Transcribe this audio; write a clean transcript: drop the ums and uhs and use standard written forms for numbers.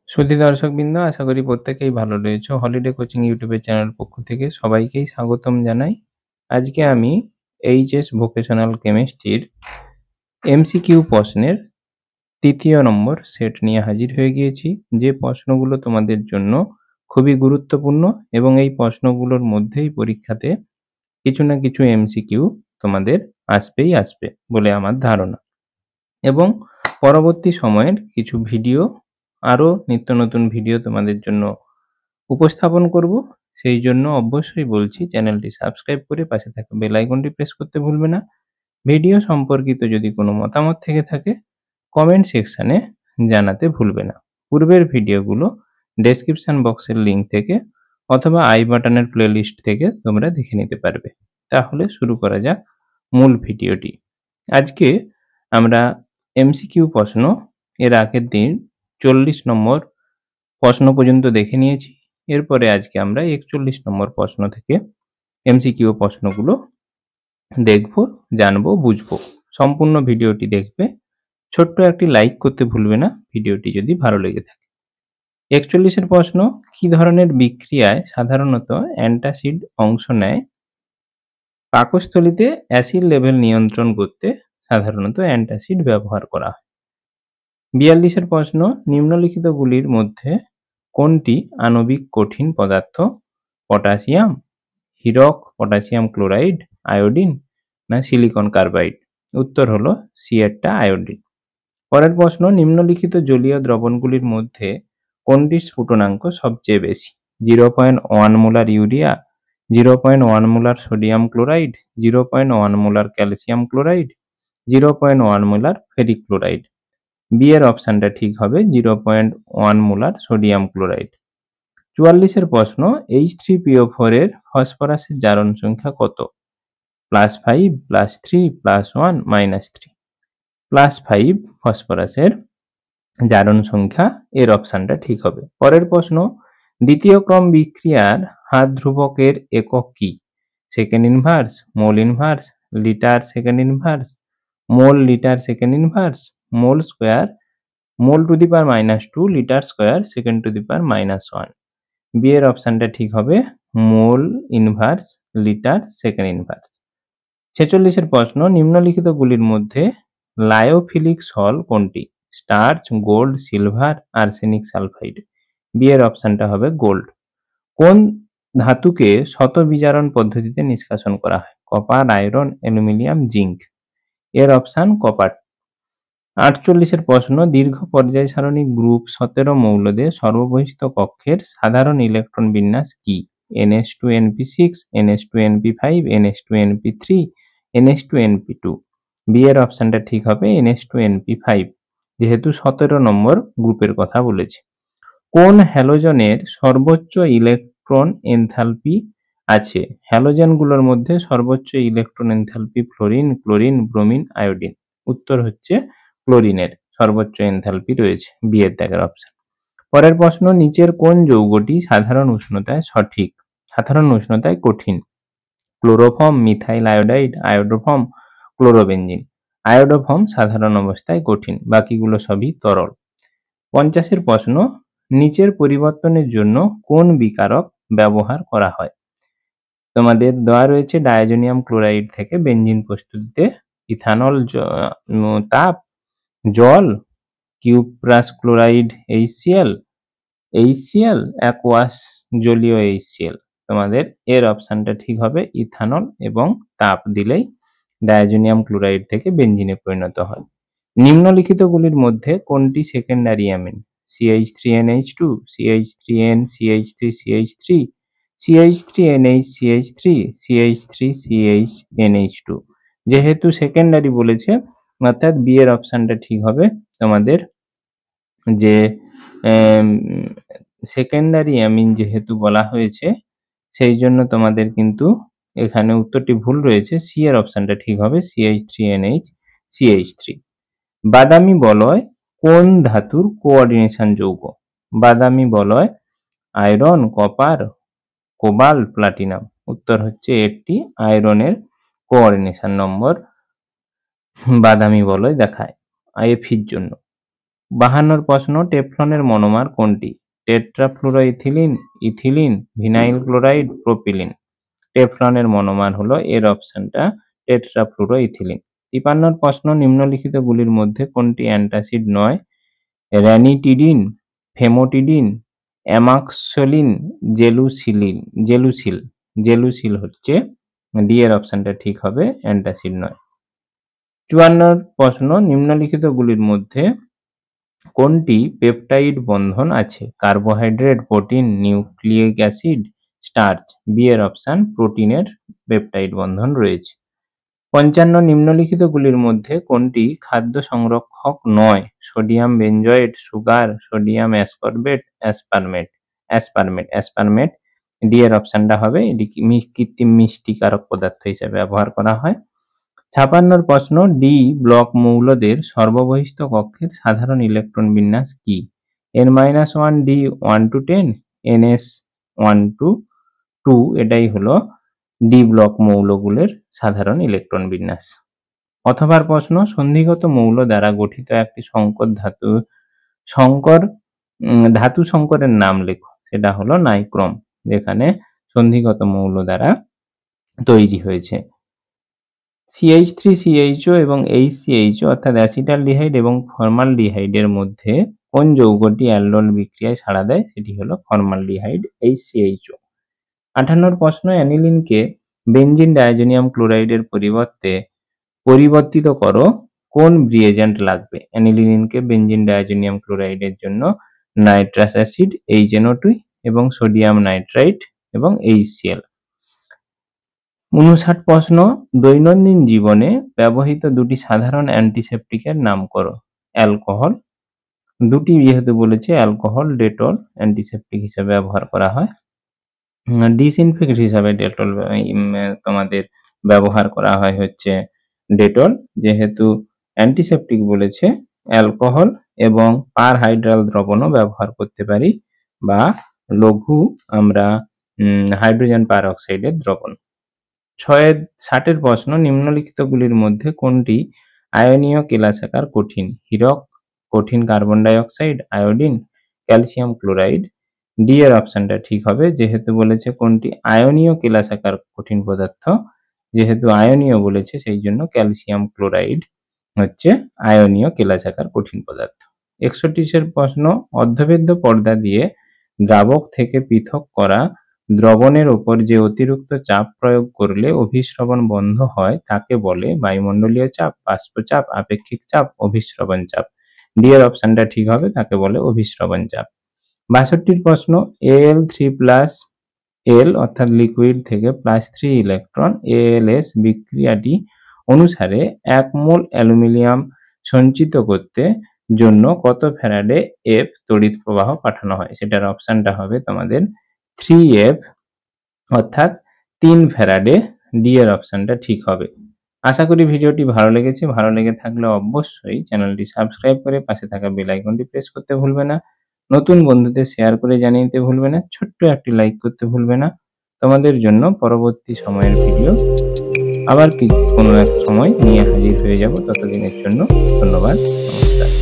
সুধী দর্শকবৃন্দ, আশা করি প্রত্যেকেই ভালো রয়েছে। হলিডে কোচিং ইউটিউবের চ্যানেল পক্ষ থেকে সবাইকেই স্বাগতম জানাই। আজকে আমি এইচএস ভোকেশনাল কেমিস্ট্রির এমসিকিউ প্রশ্নের ৩য় নম্বর সেট নিয়ে হাজির হয়ে গিয়েছি, যে প্রশ্নগুলো তোমাদের জন্য খুবই গুরুত্বপূর্ণ এবং এই প্রশ্নগুলোর মধ্যেই পরীক্ষাতে কিছু না কিছু এমসিকিউ তোমাদের আসবেই আসবে বলে আমার ধারণা। এবং পরবর্তী সময়ের কিছু ভিডিও, আরও নিত্য নতুন ভিডিও তোমাদের জন্য উপস্থাপন করব। সেই জন্য অবশ্যই বলছি, চ্যানেলটি সাবস্ক্রাইব করে পাশে থাকা বেল আইকনটি প্রেস করতে ভুলবে না। ভিডিও সম্পর্কিত যদি কোনো মতামত থেকে থাকে কমেন্ট সেকশনে জানাতে ভুলবে না। পূর্বের ভিডিওগুলো ডেসক্রিপশন বক্সের লিঙ্ক থেকে অথবা আই বাটনের প্লেলিস্ট থেকে তোমরা দেখে নিতে পারবে। তাহলে শুরু করা যাক মূল ভিডিওটি। আজকে আমরা এমসিকিউ প্রশ্ন এর আগের দিন 40 নম্বর প্রশ্ন পর্যন্ত দেখে নিয়েছি। এরপরে আজকে আমরা 41 নম্বর প্রশ্ন থেকে এমসিকিউ প্রশ্নগুলো দেখব, জানবো, বুঝবো। সম্পূর্ণ ভিডিওটি দেখবে। ছোট্ট একটি লাইক করতে ভুলবে না ভিডিওটি যদি ভালো লেগে থাকে। 41 এর প্রশ্ন, কি ধরনের বিক্রিয়ায় সাধারণত অ্যান্টাসিড অংশ নেয়? পাকস্থলীতে অ্যাসিড লেভেল নিয়ন্ত্রণ করতে সাধারণত অ্যান্টাসিড ব্যবহার করা হয়। 42 এর প্রশ্ন, নিম্নলিখিতগুলির মধ্যে কোনটি আণবিক কঠিন পদার্থ? পটাশিয়াম, হীরক, পটাশিয়াম ক্লোরাইড, আয়োডিন না সিলিকন কার্বাইড? উত্তর হলো সি এরটা আয়োডিন। পরের প্রশ্ন, নিম্নলিখিত জলীয় দ্রবণগুলির মধ্যে কোনটির স্ফুটনাঙ্ক সবচেয়ে বেশি? 0.1 molar urea, 0.1 molar sodium chloride, 0.1 molar calcium chloride, 0.1 molar ferric chloride? B এর অপশনটা ঠিক হবে 0.1 মোলার সোডিয়াম ক্লোরাইড। 44 এর প্রশ্ন, H3PO4 এর ফসফরাসের জারণ সংখ্যা কত? +5, +3, +1, -3? +5 ফসফরাসের জারণ সংখ্যা, এর অপশনটা ঠিক হবে। পরের প্রশ্ন, দ্বিতীয় ক্রম বিক্রিয়ার হার ধ্রুবকের একক কি? Second inverse, mole inverse, litre second inverse, mole litre second inverse, mole square, mole to the power -2 litre square second to the power -1? B এর অপশনটা ঠিক হবে mole inverse litre second inverse. 46 এর প্রশ্ন, নিম্নলিখিতগুলির মধ্যে লায়োফিলিক সল কোনটি? Starch, gold, silver, arsenic sulphide? B এর অপশনটা হবে গোল্ড। কোন ধাতুকে শত বিজারণ পদ্ধতিতে নিষ্কাশন করা হয়? Copper, iron, aluminium, zinc? এর অপশন কপার। 48 এর প্রশ্ন, দীর্ঘ পর্যায় সারণী গ্রুপ 17 মৌলদের সর্ববহিঃস্থ কক্ষের সাধারণ ইলেকট্রন বিন্যাস কি? NH2NP6, NH2NP5, NH2NP3, NH2NP2? B এর অপশনটা ঠিক হবে NH2NP5, যেহেতু 17 নম্বর গ্রুপের কথা বলেছে। কোন হ্যালোজেনের সর্বোচ্চ ইলেকট্রন এনথালপি আছে? হ্যালোজেনগুলোর মধ্যে সর্বোচ্চ electron enthalpy fluorine, chlorine, bromine, iodine? উত্তর হচ্ছে ক্লোরিনের সর্বোচ্চ এনথালপি রয়েছে, বি এর দাগের অপশন। পরের প্রশ্ন, নিচের কোন যৌগটি সাধারণ উষ্ণতায় সঠিক, সাধারণ উষ্ণতায় কঠিন? Chloroform, methyl iodide, iodoform, chlorobenzene? Iodoform সাধারণ অবস্থায় কঠিন, বাকিগুলো সবই তরল। 50 এর প্রশ্ন, নিচের পরিবর্তনের জন্য কোন বিকারক ব্যবহার করা হয়? তোমাদের দেওয়া রয়েছে ডায়াজোনিয়াম ক্লোরাইড থেকে বেনজিন প্রস্তুতিতে ইথানল তাপ, জল, কিউপ্রাস ক্লোরাইড HCl, অ্যাকোয়াস জলীয় HCl? তোমাদের এর অপশনটা ঠিক হবে ইথানল, এবং তাপ দিলেই ডায়াজোনিয়াম ক্লোরাইড থেকে বেনজিনে পরিণত হয়। নিম্নলিখিতগুলির মধ্যে কোনটি secondary amine? CH3NH2, CH3N, CH3CH3, CH3NH, CH3, CH3CHNH2? যেহেতু সেকেন্ডারি বলেছে, অর্থাৎ বি এর অপশনটা ঠিক হবে তোমাদের, যে সেকেন্ডারি অ্যামিন যেহেতু বলা হয়েছে সেই জন্য তোমাদের কিন্তু এখানে উত্তরটি ভুল রয়েছে। সি এর অপশনটা ঠিক হবে CH3NH, CH3। বাদামি বলয় কোন ধাতুর কোঅর্ডিনেশন যৌগ? বাদামি বলয় আয়রন, কপার, কোবাল্ট, প্লাটিনাম? উত্তর হচ্ছে এটি আয়রনের কোঅর্ডিনেশন নম্বর বাদামি বলয় দেখায় আইএফির জন্য। 52 প্রশ্ন, টেফলনের মনোমার কোনটি? Tetrafluoroethylene, ethylene, vinyl chloride, propylene. টেফলনের মনোমার হলো এর অপশনটা টেট্রাফ্লুরোইথিলিন। 53 প্রশ্ন, নিম্নলিখিতগুলির মধ্যে কোনটি অ্যান্টাসিড নয়? র্যানিটিডিন, ফেমোটিডিন, অ্যামাক্সোলিন, জেলুসিল হচ্ছে ডি এর অপশনটা ঠিক হবে, অ্যান্টাসিড নয়। 54 প্রশ্ন, নিম্নলিখিতগুলির মধ্যে কোনটি পেপটাইড বন্ধন আছে? Carbohydrate, protein, nucleic acid, starch. B এর অপশন প্রোটিনের পেপটাইড বন্ধন রয়েছে। 55 নিম্নলিখিতগুলির মধ্যে কোনটি খাদ্য সংরক্ষক নয়? Sodium benzoate, sugar, sodium ascorbate, aspartame. D এর অপশনটা হবে, এটি কৃত্রিম মিষ্টিকারক পদার্থ হিসেবে ব্যবহার করা হয়। 56 প্রশ্ন, ডি ব্লক মৌলদের সর্ববহিস্থ কক্ষের সাধারণ ইলেকট্রন বিন্যাস কি? n-1 d 1 to 10, ns 1 to 2, এটাই হলো ডি ব্লক মৌলগুলোর সাধারণ ইলেকট্রন বিন্যাস। অথবার প্রশ্ন, সন্ধিগত মৌল দ্বারা গঠিত একটি ধাতু সংকরের নাম লেখো। সেটা হলো নাইক্রোম, যেখানে সন্ধিগত মৌল দ্বারা তৈরি হয়েছে। CH3CHO এবং HCHO অর্থাৎ অ্যাসিটালডিহাইড এবং ফর্মালডিহাইডের মধ্যে কোন যৌগটি অ্যালডোল বিক্রিয়ায় সাড়া দেয়? সেটি হলো ফর্মালডিহাইড, HCHO। 58 প্রশ্ন, অ্যানিলিনকে বেনজিন ডায়াজোনিয়াম ক্লোরাইডের পরিবর্তিত করো, কোন রিএজেন্ট লাগবে? অ্যানিলিনকে বেনজিন ডায়াজোনিয়াম ক্লোরাইডের জন্য নাইট্রাস অ্যাসিড, HNO2 এবং সোডিয়াম নাইট্রাইট এবং HCl। 59 প্রশ্ন, দৈনন্দিন জীবনে ব্যবহৃত দুটি সাধারণ অ্যান্টিসেপটিকের নাম করো। অ্যালকোহল, দুটি যেহেতু বলেছে, অ্যালকোহল, ডেটল অ্যান্টিসেপটিক হিসেবে ব্যবহার করা হয়। ডিসইনফেক্ট হিসাবে ডেটল তোমাদের ব্যবহার করা হয় হচ্ছে ডেটল, যেহেতু অ্যান্টিসেপটিক বলেছে অ্যালকোহল এবং পারহাইড্রাল দ্রবণও ব্যবহার করতে পারি, বা লঘু আমরা হাইড্রোজেন পারঅক্সাইডের দ্রবণ। 60 প্রশ্ন, নিম্নলিখিতগুলির মধ্যে কোনটি আয়নীয় কেলাসাকার কঠিন? হীরক, কঠিন carbon dioxide, iodine, calcium chloride. D এর অপশনটা ঠিক হবে, যেহেতু বলেছে কোনটি আয়নীয় কেলাসাকার কঠিন পদার্থ, যেহেতু আয়নীয় বলেছে সেই জন্য ক্যালসিয়াম ক্লোরাইড হচ্ছে আয়নীয় কেলাসাকার কঠিন পদার্থ। 61 প্রশ্ন, অর্ধবেদ্য পর্দা দিয়ে দ্রাবক থেকে পৃথক করা দ্রবণের ওপর যে অতিরিক্ত চাপ প্রয়োগ করলে অভিস্রবণ বন্ধ হয় তাকে বলে বায়ুমণ্ডলীয় চাপ, বাষ্প চাপ, আপেক্ষিক চাপ, অভিস্রবণ চাপ। ডি এর অপশনটা ঠিক হবে, তাকে বলে অভিস্রবণ চাপ। 62 প্রশ্ন, Al+L অর্থাৎ লিকুইড থেকে +3 ইলেকট্রন ALS বিক্রিয়াটি অনুসারে 1 মোল অ্যালুমিনিয়াম সঞ্চিত করতে জন্য কত ফ্যারাডে F তড়িৎ প্রবাহ পাঠানো হয়? সেটার অপশনটা হবে তোমাদের 3F অর্থাৎ 3 ফ্যারাডে। ডি এর অপশনটা ঠিক হবে। আশা করি ভিডিওটি ভালো লেগেছে। ভালো লেগে থাকলে অবশ্যই চ্যানেলটি সাবস্ক্রাইব করে পাশে থাকা বেল আইকনটি প্রেস করতে ভুলবে না। নতুন বন্ধুদের শেয়ার করে জানিয়ে দিতে ভুলবে না। ছোট্ট একটি লাইক করতে ভুলবে না। তোমাদের জন্য পরবর্তী সময়ের ভিডিও আবার কোনো এক সময় নিয়ে হাজির হয়ে যাব। ততদিনের জন্য ধন্যবাদ, নমস্কার।